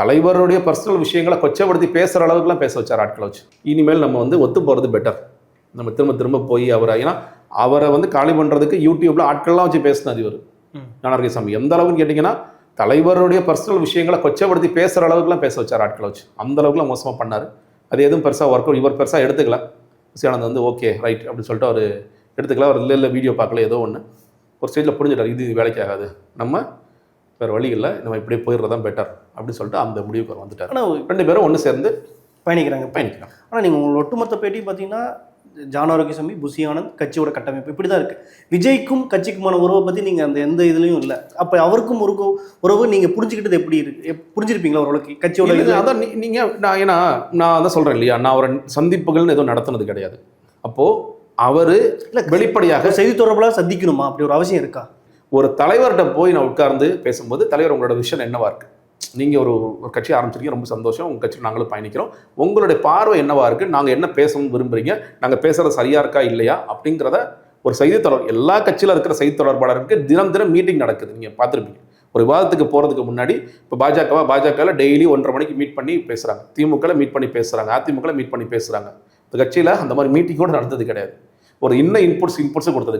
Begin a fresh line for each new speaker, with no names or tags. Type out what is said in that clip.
தலைவருடைய பர்சனல் விஷயங்களை கொச்சப்படுத்தி பேசுகிற அளவுக்குலாம் பேச வச்சார் ஆட்களை வச்சு. இனிமேல் நம்ம வந்து ஒத்து போகிறது பெட்டர். நம்ம திரும்ப திரும்ப போய் ஏன்னா அவரை வந்து காலி பண்ணுறதுக்கு யூடியூப்பில் ஆட்கள்லாம் வச்சு பேசினார் இவர் ஞானரகசாமி. எந்த அளவுக்குன்னு கேட்டிங்கன்னா தலைவருடைய பர்சனல் விஷயங்களை கொச்சப்படுத்தி பேசுகிற அளவுக்குலாம் பேச வச்சார் ஆட்களை வச்சு. அந்த அளவுக்குலாம் மோசமாக பண்ணார். அது எதுவும் பெருசாக ஒர்க் இவர் பெருசாக எடுத்துக்கல. விஜயானந்த் வந்து ஓகே ரைட் அப்படின்னு சொல்லிட்டு அவர் எடுத்துக்கல. அவர் இல்லை வீடியோ பார்க்கல, ஏதோ ஒன்று ஒரு ஸ்டேஜில் புரிஞ்சுட்டார், இது வேலைக்கு ஆகாது, நம்ம வேறு வழி இல்லை, நம்ம இப்படியே போயிடுறதான் பெட்டர் அப்படின்னு சொல்லிட்டு அந்த முடிவுக்கு அவர் வந்துட்டார். ஆனால் 2 பேரும் ஒன்று சேர்ந்து பயணிக்கிறாங்க.
ஆனால் நீங்கள் உங்களோட ஒட்டுமொத்த பேட்டி பார்த்தீங்கன்னா ஜானஆரோக்கியசாமி, புஷி ஆனந்த், கட்சியோட கட்டமைப்பு இப்படி தான் இருக்குது. விஜய்க்கும் கட்சிக்குமான உறவை பற்றி நீங்கள் அந்த எந்த இதுலையும் இல்லை. அப்போ அவருக்கும் உறவு நீங்கள் புரிஞ்சுக்கிட்டது எப்படி இருக்கு, புரிஞ்சிருப்பீங்களா ஓரளவுக்கு கட்சியோட இது?
அதான் நீங்கள் நான் அதான் சொல்கிறேன் இல்லையா, நான் அவரை சந்திப்புகள்னு எதுவும் நடத்துனது கிடையாது. அப்போது அவர் வெளிப்படையாக
செய்தி தொடர்புலாம் சந்திக்கணுமா, அப்படி ஒரு அவசியம் இருக்கா?
ஒரு தலைவர்கிட்ட போய் நான் உட்கார்ந்து பேசும்போது, தலைவர் உங்களோட விஷன் என்னவா இருக்குது, நீங்கள் ஒரு கட்சி ஆரம்பிச்சிருக்கீங்க, ரொம்ப சந்தோஷம், உங்கள் கட்சியில் நாங்களும் பயணிக்கிறோம், உங்களுடைய பார்வை என்னவா இருக்குது, நாங்கள் என்ன பேசணும்னு விரும்புகிறீங்க, நாங்கள் பேசுகிறது சரியாக இருக்கா இல்லையா அப்படிங்கிறத ஒரு செய்தி தொடர் எல்லா கட்சியில் இருக்கிற செய்தி தொடர்பாளருக்கு தினம் மீட்டிங் நடக்குது. நீங்கள் பார்த்துருப்பீங்க. ஒரு விவாதத்துக்கு போகிறதுக்கு முன்னாடி இப்போ பாஜகவில் டெய்லி 1:30 மணிக்கு மீட் பண்ணி பேசுகிறாங்க, திமுகவில் மீட் பண்ணி பேசுகிறாங்க, அதிமுகவில் மீட் பண்ணி பேசுகிறாங்க. இந்த கட்சியில் அந்த மாதிரி மீட்டிங் கூட நடந்தது கிடையாது. ஒரு இன்புட்ஸ் கொடுத்தது கிடையாது.